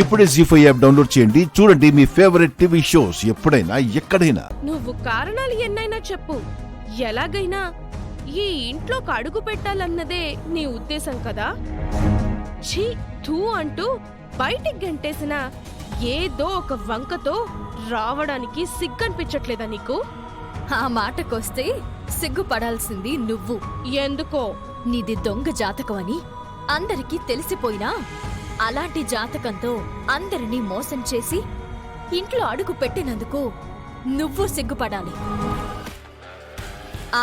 ఇప్పుడే జీ5 app download చేయండి. చూడండి మీ ఫేవరెట్ టీవీ షోస్ ఎప్పుడైనా ఎక్కడైనా. నువ్వు కారణాలు ఎన్నైనా చెప్పు, ఎలాగైనా ఈ ఇంట్లోకి అడుగు పెట్టాలన్నదే నీ ఉద్దేశం కదా? ఛీ థూ అంటూ బయటికి గంటేసిన ఏదో ఒక వంకతో రావడానికి సిగ్గనిపించట్లేదా నీకు? ఆ మాటకొస్తే సిగ్గుపడాల్సింది నువ్వు. ఎందుకో? నీది దొంగ జాతకం అని అందరికీ తెలిసిపోయినా అలాంటి జాతకంతో అందరినీ మోసం చేసి ఇంట్లో అడుగు పెట్టినందుకు నువ్వు సిగ్గుపడాలి.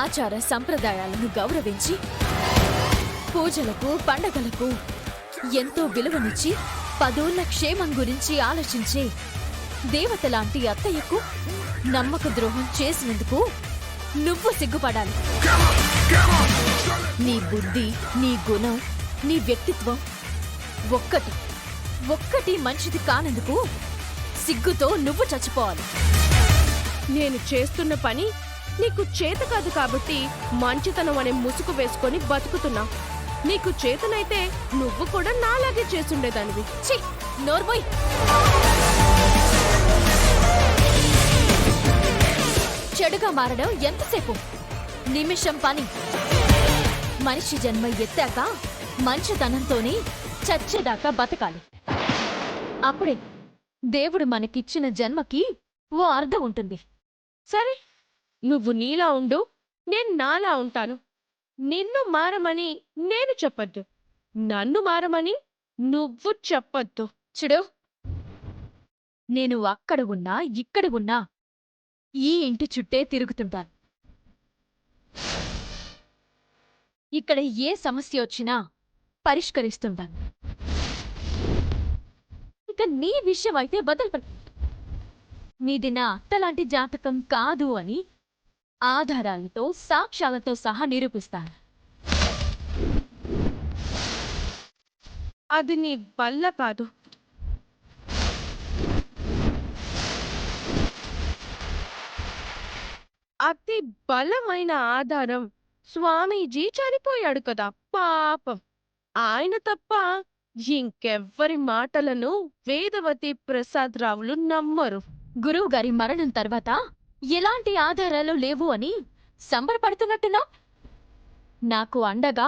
ఆచార సంప్రదాయాలను గౌరవించి పూజలకు పండగలకు ఎంతో విలువనిచ్చి పదోళ్ల క్షేమం గురించి ఆలోచించే దేవతలాంటి అత్తయ్యకు నమ్మక ద్రోహం చేసినందుకు నువ్వు సిగ్గుపడాలి. నీ బుద్ధి, నీ గుణం, నీ వ్యక్తిత్వం ఒక్కటి మంచిది కానందుకు సిగ్గుతో నువ్వు చచ్చిపోవాలి. నేను చేస్తున్న పని నీకు చేత కాదు కాబట్టి మంచితనం అనే ముసుగు వేసుకొని బతుకుతున్నా. నీకు చేతనైతే నువ్వు కూడా నాలాగే చేసుండేదానివి. ఛీ, నోర్మోయ్. చెడుగా మారడం ఎంతసేపు? నిమిషం పని. మనిషి జన్మ ఎత్తాక మంచితనంతోనే చచ్చేదాకా బతకాలి. అప్పుడే దేవుడు మనకిచ్చిన జన్మకి ఓ అర్థం ఉంటుంది. సరే, నువ్వు నీలా ఉండు, నేను నాలా ఉంటాను. నిన్ను మారమని నేను చెప్పొద్దు, నన్ను మారమని నువ్వు చెప్పొద్దు. చూడు, నేను అక్కడ ఉన్నా ఇక్కడ ఉన్నా ఈ ఇంటి చుట్టే తిరుగుతుంటాను. ఇక్కడ ఏ సమస్య వచ్చినా పరిష్కరిస్తుంటాను. ఇక నీ విషయం అయితే నీది నా అత్తలాంటి జాతకం కాదు అని ఆధారాలతో సాక్ష్యాలతో సహా నిరూపిస్తాను. అది నీ వల్ల కాదు. అతి బలమైన ఆధారం స్వామీజీ చనిపోయాడు కదా పాపం. ఆయన తప్ప ఇంకెవ్వరి మాటలను వేదవతి ప్రసాద్ రావులు నమ్మరు. గురువు గారి మరణం తర్వాత ఎలాంటి ఆధారాలు లేవు అని సంబరపడుతున్నట్టున్నా నాకు అండగా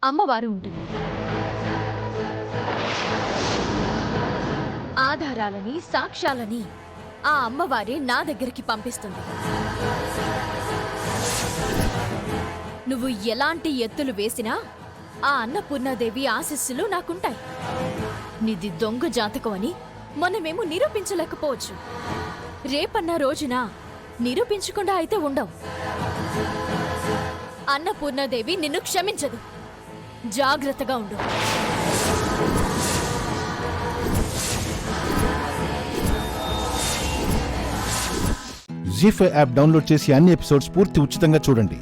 అమ్మవారు ఉంటుంది. ఆధారాలని సాక్ష్యాలని ఆ అమ్మవారే నా దగ్గరికి పంపిస్తుంది. నువ్వు ఎలాంటి ఎత్తులు వేసినా ఆ అన్నపూర్ణాదేవి ఆశీస్సులు నాకుంటాయి. నీది దొంగ జాతకం అని మనమేమో నిరూపించలేకపోవచ్చు. రేపన్న రోజున నిరూపించకుండా అయితే ఉండవు. అన్నపూర్ణాదేవి నిన్ను క్షమించదు. జాగ్రత్తగా ఉండు. జీ5 యాప్ డౌన్లోడ్ చేసి అన్ని ఎపిసోడ్స్ పూర్తి ఉచితంగా చూడండి.